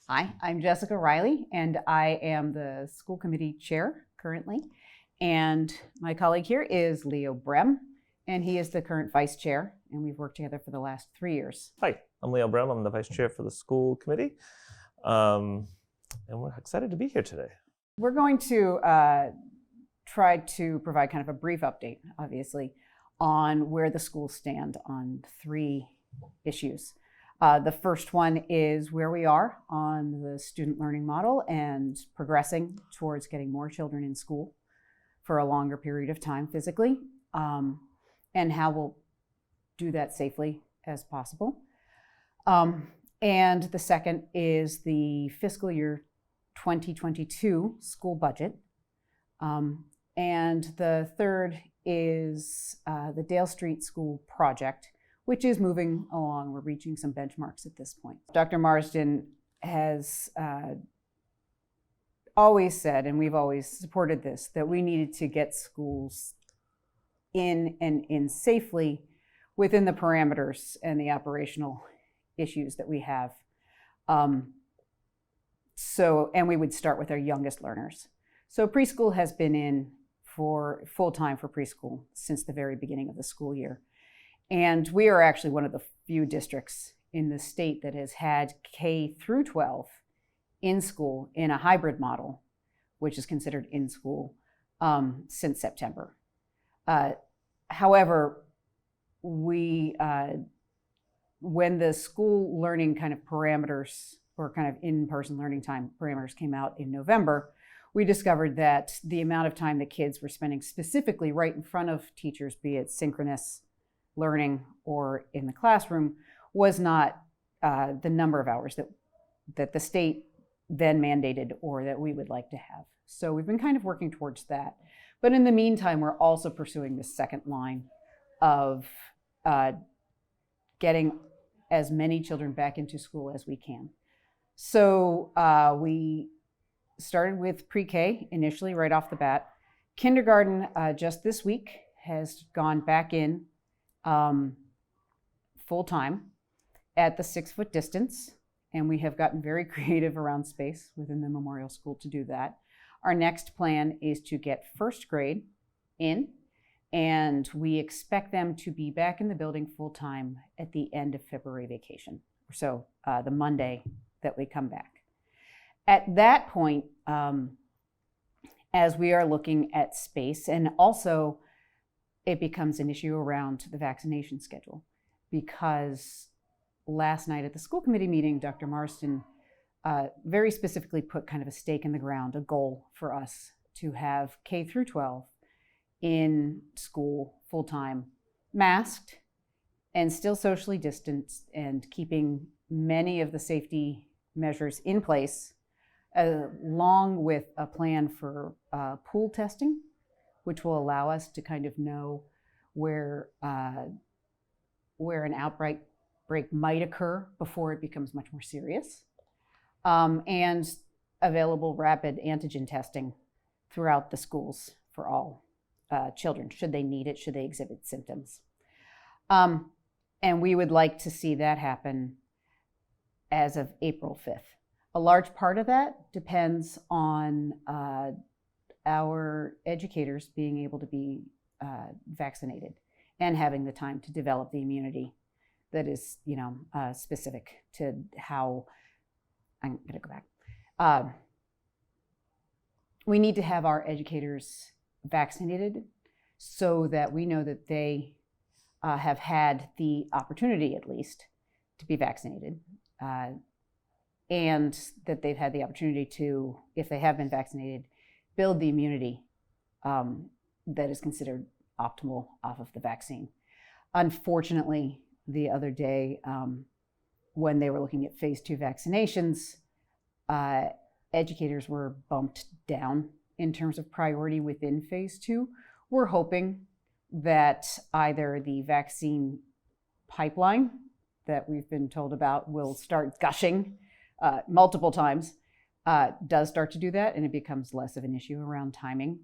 Hi, I'm Jessica Reilly, and I am the school committee chair currently. And my colleague here is Leo Brehm, and he is the current vice chair, and we've worked together for the last 3 years. Hi, I'm Leo Brehm. I'm the vice chair for the school committee, and we're excited to be here today. We're going to try to provide kind of a brief update, obviously, on where the schools stand on 3 issues. The first one is where we are on the student learning model and progressing towards getting more children in school for a longer period of time physically, and how we'll do that safely as possible. And the second is the fiscal year 2022 school budget. And the third is the Dale Street School project, which is moving along. We're reaching some benchmarks at this point. Dr. Marsden has always said, and we've always supported this, that we needed to get schools in safely within the parameters and the operational issues that we have. And we would start with our youngest learners. So preschool has been in for full-time for preschool since the very beginning of the school year. And we are actually one of the few districts in the state that has had K through 12 in school in a hybrid model, which is considered in school, since September. However, when the school learning kind of parameters or kind of in-person learning time parameters came out in November, we discovered that the amount of time that kids were spending specifically right in front of teachers, be it synchronous learning or in the classroom, was not the number of hours that the state then mandated or that we would like to have. So we've been kind of working towards that. But in the meantime, we're also pursuing the second line of getting as many children back into school as we can. So we started with pre-K initially right off the bat. Kindergarten just this week has gone back in full-time at the 6-foot distance, and we have gotten very creative around space within the Memorial School to do that. Our next plan is to get first grade in, and we expect them to be back in the building full-time at the end of February vacation, so the Monday that we come back. At that point, as we are looking at space, and also it becomes an issue around the vaccination schedule, because last night at the school committee meeting, Dr. Marsden very specifically put kind of a stake in the ground, a goal for us to have K through 12 in school full-time, masked and still socially distanced, and keeping many of the safety measures in place, along with a plan for pool testing, which will allow us to kind of know where an outbreak might occur before it becomes much more serious, and available rapid antigen testing throughout the schools for all children, should they need it, should they exhibit symptoms. And we would like to see that happen as of April 5th. A large part of that depends on our educators being able to be vaccinated and having the time to develop the immunity that is, specific to how. I'm going to go back. We need to have our educators vaccinated so that we know that they have had the opportunity, at least, to be vaccinated, and that they've had the opportunity to, if they have been vaccinated, build the immunity that is considered optimal off of the vaccine. Unfortunately, the other day, when they were looking at phase 2 vaccinations, educators were bumped down in terms of priority within phase 2. We're hoping that either the vaccine pipeline that we've been told about will start gushing multiple times, does start to do that, and it becomes less of an issue around timing.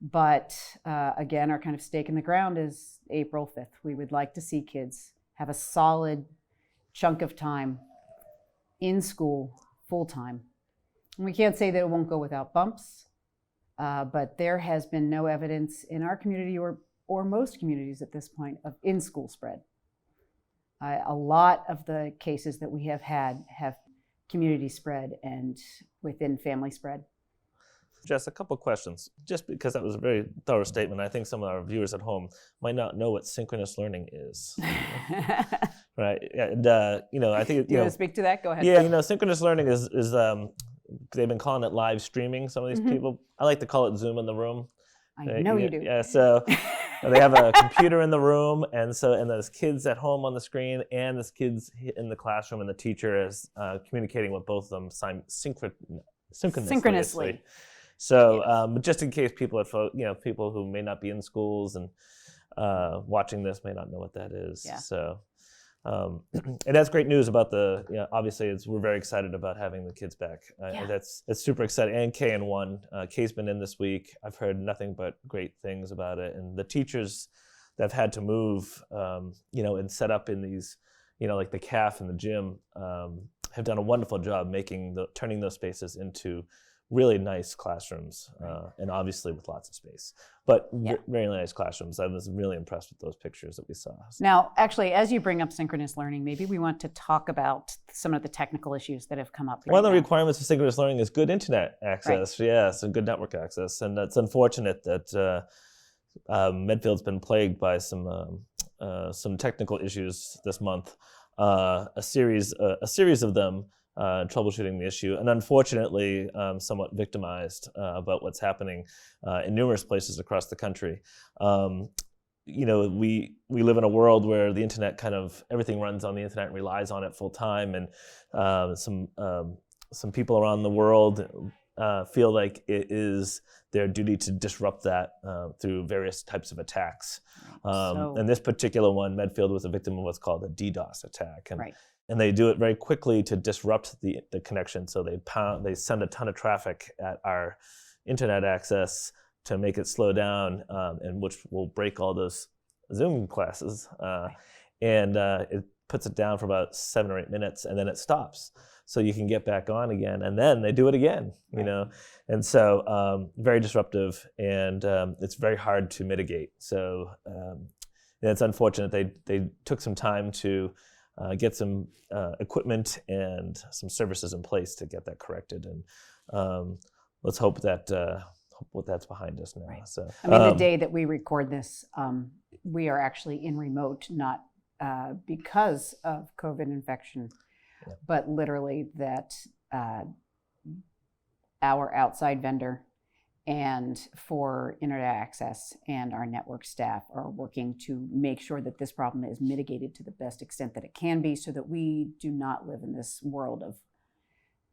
But again, our kind of stake in the ground is April 5th. We would like to see kids have a solid chunk of time in school full-time. And we can't say that it won't go without bumps, but there has been no evidence in our community or most communities at this point of in-school spread. A lot of the cases that we have had have community spread and within family spread. Jess, a couple questions. Just because that was a very thorough statement, I think some of our viewers at home might not know what synchronous learning is. Right? And I think Do you want to speak to that? Go ahead. Yeah, synchronous learning is they've been calling it live streaming. Some of these people, I like to call it Zoom in the room. I know you do. Yeah, so they have a computer in the room, and there's kids at home on the screen, and there's kids in the classroom, and the teacher is communicating with both of them synchronously. So just in case people people who may not be in schools and watching this may not know what that is. Yeah. So and that's great news about obviously we're very excited about having the kids back. That's super exciting. And KN1, Kay's been in this week. I've heard nothing but great things about it. And the teachers that have had to move, and set up in these, like the CAF and the gym, have done a wonderful job turning those spaces into really nice classrooms, and obviously with lots of space, but very nice classrooms. I was really impressed with those pictures that we saw. Now, actually, as you bring up synchronous learning, maybe we want to talk about some of the technical issues that have come up. One of the requirements for synchronous learning is good internet access, yes, and good network access. And it's unfortunate that Medfield's been plagued by some technical issues this month. A series of them. Troubleshooting the issue, and unfortunately somewhat victimized about what's happening in numerous places across the country. We live in a world where the internet everything runs on the internet and relies on it full time, and some people around the world feel like it is their duty to disrupt that through various types of attacks. And this particular one, Medfield, was a victim of what's called a Ddos attack. And they do it very quickly to disrupt the connection. So they send a ton of traffic at our internet access to make it slow down, and which will break all those Zoom classes. And it puts it down for about 7 or 8 minutes, and then it stops. So you can get back on again, and then they do it again, And so very disruptive, and it's very hard to mitigate. So it's unfortunate. They took some time to get some equipment and some services in place to get that corrected, and let's hope that that's behind us now. Right. So, the day that we record this, we are actually in remote, not because of COVID infection, but literally that our outside vendor and for internet access and our network staff are working to make sure that this problem is mitigated to the best extent that it can be, so that we do not live in this world of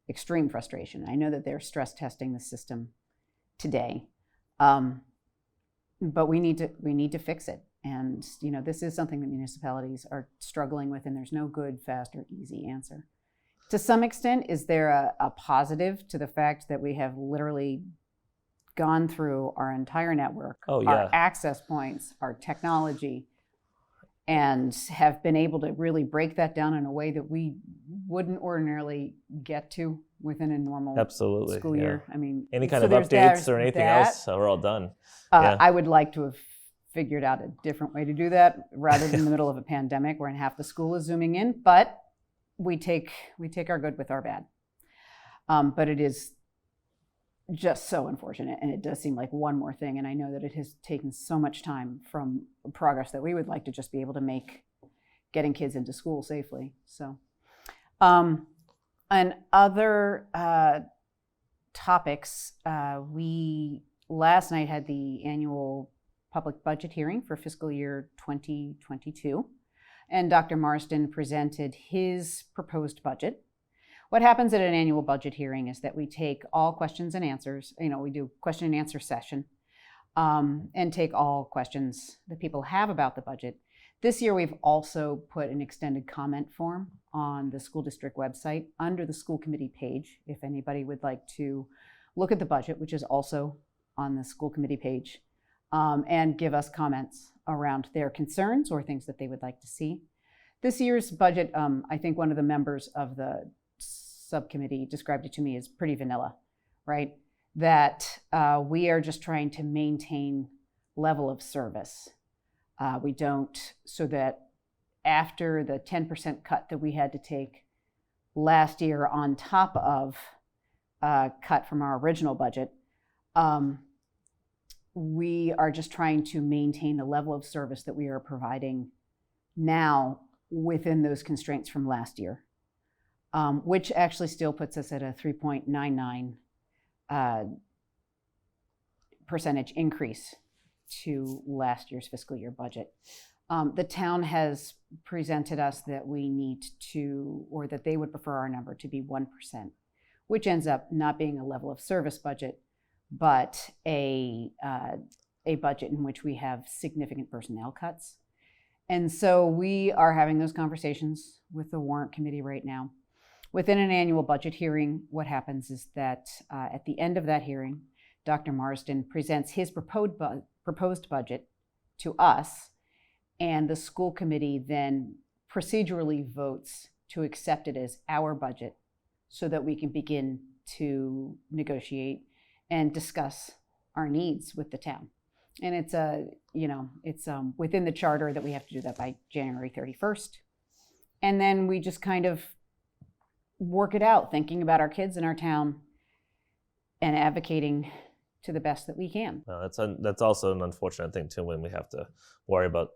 extreme frustration. I know that they're stress testing the system today, but we need to fix it. And this is something that municipalities are struggling with, and there's no good, fast, or easy answer. To some extent, is there a positive to the fact that we have literally gone through our entire network, our access points, our technology, and have been able to really break that down in a way that we wouldn't ordinarily get to within a normal school year? Any kind of updates or anything else, we're all done. I would like to have figured out a different way to do that rather than in the middle of a pandemic where half the school is Zooming in, but we take our good with our bad. But it is just so unfortunate, and it does seem like one more thing, and I know that it has taken so much time from progress that we would like to just be able to make getting kids into school safely. So and other topics, we last night had the annual public budget hearing for fiscal year 2022, and Dr. Marsden presented his proposed budget. What happens at an annual budget hearing is that we take all questions and answers, we do question and answer session, and take all questions that people have about the budget. This year, we've also put an extended comment form on the school district website under the school committee page, if anybody would like to look at the budget, which is also on the school committee page, and give us comments around their concerns or things that they would like to see. This year's budget, I think one of the members of the subcommittee described it to me as pretty vanilla, right? That we are just trying to maintain level of service. We don't, so that after the 10% cut that we had to take last year on top of cut from our original budget, we are just trying to maintain the level of service that we are providing now within those constraints from last year, which actually still puts us at a 3.99 percentage increase to last year's fiscal year budget. The town has presented us that we need to, or that they would prefer our number to be 1%, which ends up not being a level of service budget, but a budget in which we have significant personnel cuts. And so we are having those conversations with the warrant committee right now. Within an annual budget hearing, what happens is that at the end of that hearing, Dr. Marsden presents his proposed budget to us, and the school committee then procedurally votes to accept it as our budget so that we can begin to negotiate and discuss our needs with the town. And it's within the charter that we have to do that by January 31st. And then we just kind of work it out, thinking about our kids in our town and advocating to the best that we can. That's also an unfortunate thing too, when we have to worry about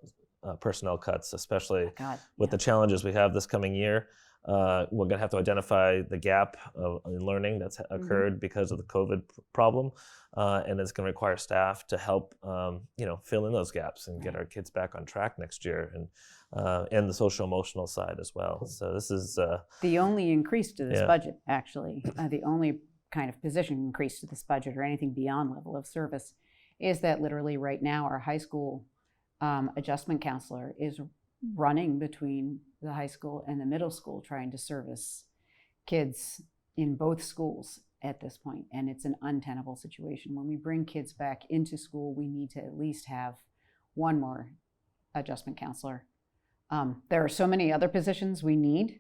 personnel cuts, especially with the challenges we have this coming year. We're going to have to identify the gap in learning that's occurred because of the COVID problem, and it's going to require staff to help, fill in those gaps and get our kids back on track next year, and the social emotional side as well. So this is the only increase to this budget, actually, the only kind of position increase to this budget or anything beyond level of service is that literally right now our high school adjustment counselor is running between the high school and the middle school trying to service kids in both schools at this point, and it's an untenable situation. When we bring kids back into school, we need to at least have one more adjustment counselor. There are so many other positions we need,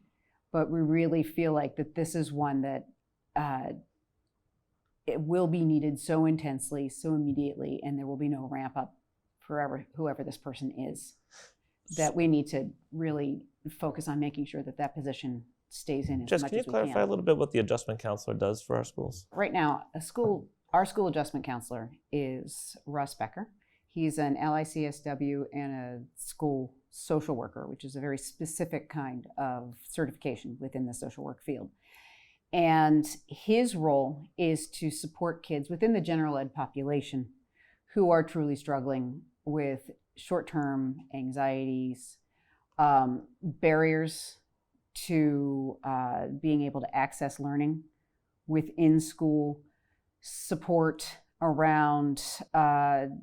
but we really feel like that this is one that it will be needed so intensely, so immediately, and there will be no ramp up for whoever this person is, that we need to really focus on making sure that that position stays in as much as we can. Just can you clarify a little bit what the adjustment counselor does for our schools? Right now, our school adjustment counselor is Russ Becker. He's an LICSW and a school social worker, which is a very specific kind of certification within the social work field. And his role is to support kids within the general ed population who are truly struggling with short-term anxieties, barriers to being able to access learning within school, support around kind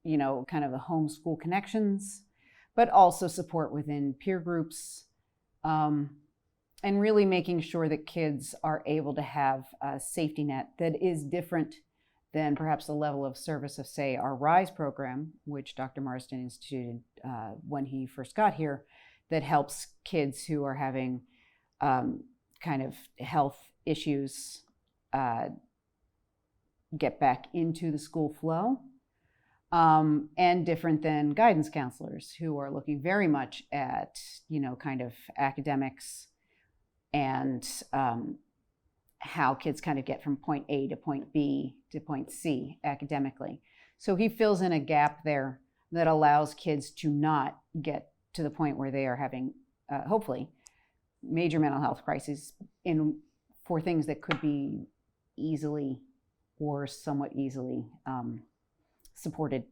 of the homeschool connections, but also support within peer groups, and really making sure that kids are able to have a safety net that is different than perhaps the level of service of, say, our RISE program, which Dr. Marsden instituted when he first got here, that helps kids who are having kind of health issues get back into the school flow, and different than guidance counselors who are looking very much at, kind of academics and how kids kind of get from point A to point B to point C academically. So he fills in a gap there that allows kids to not get to the point where they are having, hopefully, major mental health crises for things that could be easily or somewhat easily supported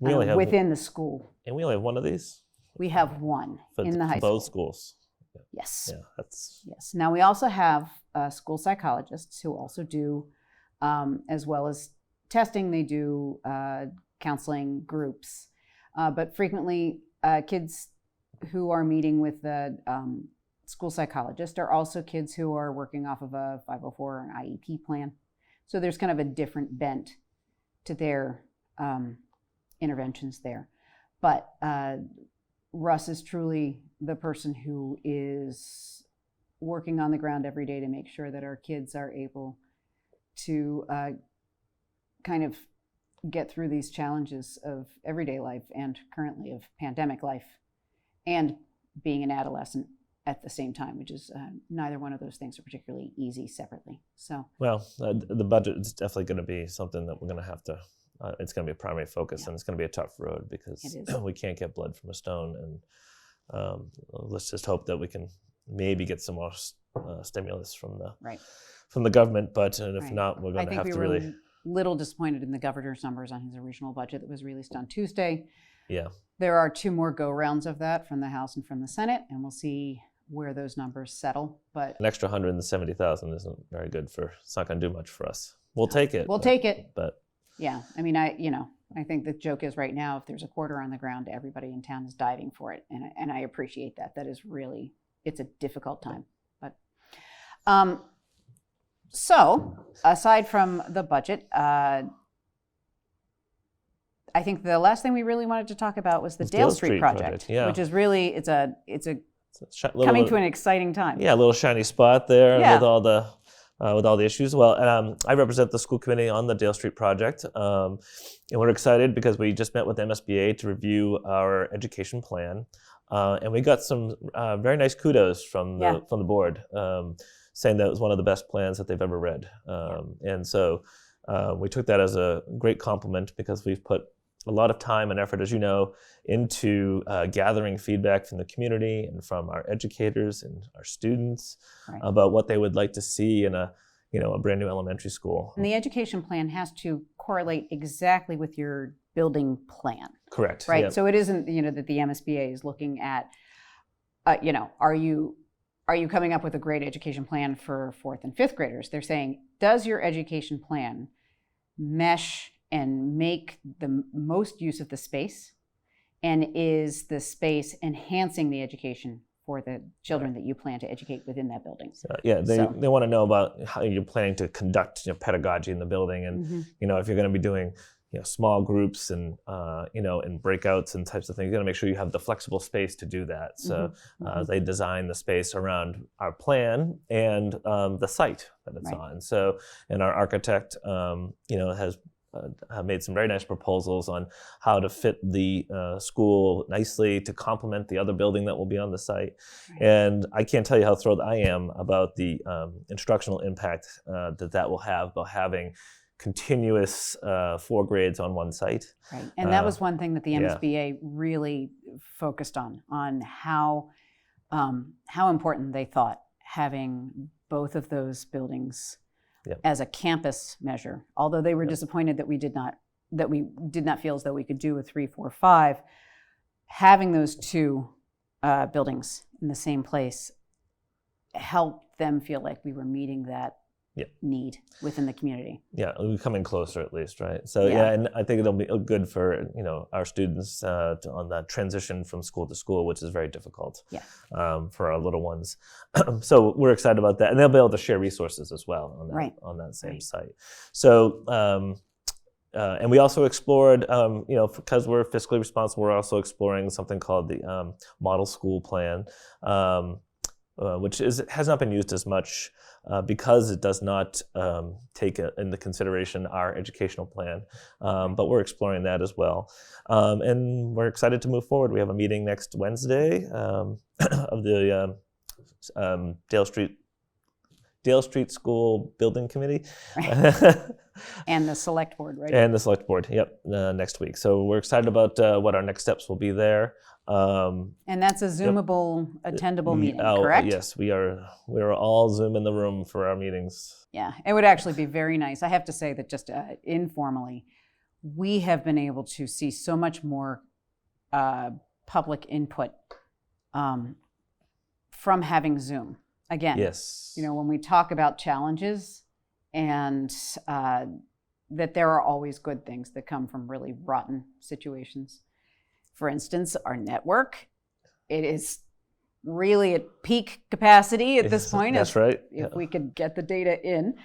within the school. And we only have one of these? We have one in the high school. Both schools? Yes. Yeah, Yes. Now we also have school psychologists who also do, as well as testing, they do counseling groups. But frequently, kids who are meeting with the school psychologist are also kids who are working off of a 504 or an IEP plan. So there's kind of a different bent to their interventions there. But Russ is truly the person who is working on the ground every day to make sure that our kids are able to kind of get through these challenges of everyday life and currently of pandemic life and being an adolescent at the same time, which is neither one of those things are particularly easy separately. So, well, the budget is definitely going to be something that we're going to have to. It's going to be a primary focus, and it's going to be a tough road because we can't get blood from a stone. And let's just hope that we can maybe get some more stimulus from the government. But if not, we're going to have to really. A little disappointed in the governor's numbers on his original budget that was released on Tuesday. Yeah. There are 2 more go-rounds of that from the House and from the Senate, and we'll see where those numbers settle. But an extra 170,000 isn't very good for. It's not going to do much for us. We'll take it. Take it. But yeah, I mean, I think the joke is right now, if there's a quarter on the ground, everybody in town is diving for it, and I appreciate that. That is really, it's a difficult time. But so aside from the budget, I think the last thing we really wanted to talk about was the Dale Street project, which is really it's a coming to an exciting time. Yeah, a little shiny spot there with all the issues. Well, I represent the school committee on the Dale Street project, and we're excited because we just met with MSBA to review our education plan, and we got some very nice kudos from the board, saying that it was one of the best plans that they've ever read, and so we took that as a great compliment because we've put a lot of time and effort, as you know, into gathering feedback from the community and from our educators and our students about what they would like to see in a brand new elementary school. And the education plan has to correlate exactly with your building plan. Correct. Right. Yep. So it isn't that the MSBA is looking at are you coming up with a great education plan for 4th and 5th graders? They're saying, does your education plan mesh and make the most use of the space? And is the space enhancing the education for the children that you plan to educate within that building? They want to know about how you're planning to conduct pedagogy in the building, and if you're going to be doing small groups and and breakouts and types of things, you got to make sure you have the flexible space to do that. So they design the space around our plan and the site that it's on. So, and our architect has made some very nice proposals on how to fit the school nicely to complement the other building that will be on the site. And I can't tell you how thrilled I am about the instructional impact that will have about having continuous 4 grades on one site. Right, and that was one thing that the MSBA really focused on how important they thought having both of those buildings as a campus measure. Although they were disappointed that we did not feel as though we could do a 3, 4, 5, having those 2 buildings in the same place helped them feel like we were meeting that need within the community. Yeah, we're coming closer at least, right? So and I think it'll be good for our students on that transition from school to school, which is very difficult for our little ones. So we're excited about that, and they'll be able to share resources as well on that same site. So and we also explored, because we're fiscally responsible, we're also exploring something called the model school plan, which has not been used as much because it does not take into consideration our educational plan. But we're exploring that as well. And we're excited to move forward. We have a meeting next Wednesday of the Dale Street School Building Committee. And the select board, right? And the select board, next week. So we're excited about what our next steps will be there. And that's a Zoomable, attendable meeting, correct? Yes, we are all Zoom in the room for our meetings. Yeah, it would actually be very nice. I have to say that just informally, we have been able to see so much more public input from having Zoom. Again, when we talk about challenges and that there are always good things that come from really rotten situations. For instance, our network, it is really at peak capacity at this point. That's right. If we could get the data in.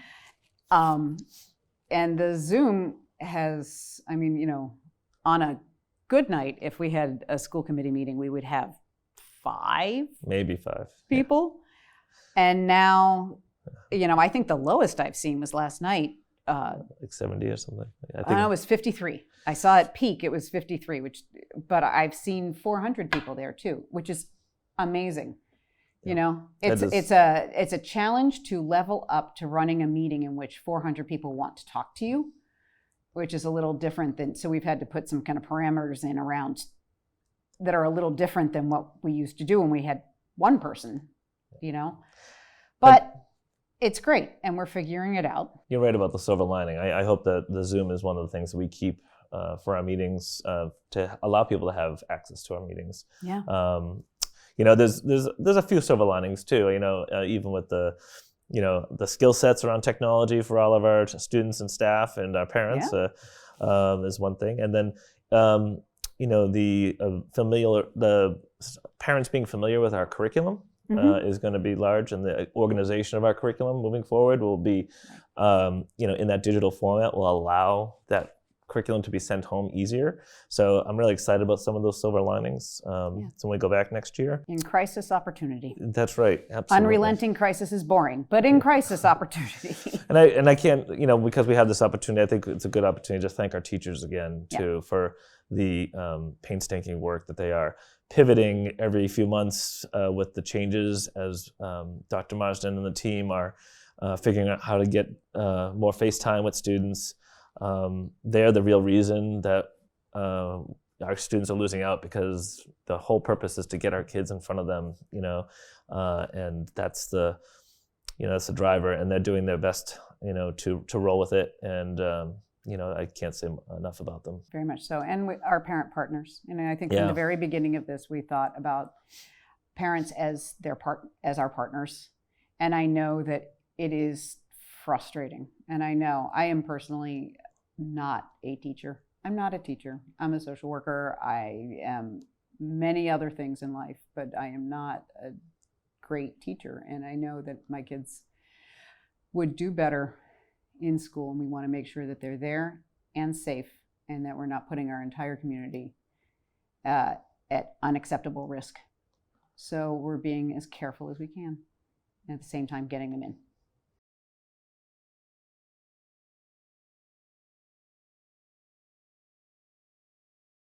And the Zoom has, on a good night, if we had a school committee meeting, we would have 5. Maybe 5. People. And now, I think the lowest I've seen was last night. Like 70 or something. I I think know it was 53. I saw at peak, it was 53, but I've seen 400 people there too, which is amazing. It's a challenge to level up to running a meeting in which 400 people want to talk to you, which is a little different than, so we've had to put some kind of parameters in around that are a little different than what we used to do when we had one person, but it's great, and we're figuring it out. You're right about the silver lining. I hope that the Zoom is one of the things that we keep for our meetings to allow people to have access to our meetings. Yeah. There's a few silver linings too. Even with the skill sets around technology for all of our students and staff and our parents is one thing, and then the parents being familiar with our curriculum. Is going to be large, and the organization of our curriculum moving forward will be, in that digital format, will allow that curriculum to be sent home easier. So I'm really excited about some of those silver linings. So when we go back next year. In crisis, opportunity. That's right, absolutely. Unrelenting crisis is boring, but in crisis, opportunity. And I can't, because we have this opportunity, I think it's a good opportunity to thank our teachers again, too, for the painstaking work that they are pivoting every few months with the changes as Dr. Marsden and the team are figuring out how to get more face time with students. They're the real reason that our students are losing out, because the whole purpose is to get our kids in front of them, and that's the driver, and they're doing their best, to roll with it. And I can't say enough about them. Very much so. And our parent partners. I think from the very beginning of this, we thought about parents as our partners. And I know that it is frustrating. And I know I am personally not a teacher. I'm not a teacher. I'm a social worker. I am many other things in life, but I am not a great teacher. And I know that my kids would do better in school, and we want to make sure that they're there and safe, and that we're not putting our entire community at unacceptable risk. So we're being as careful as we can, and at the same time getting them in.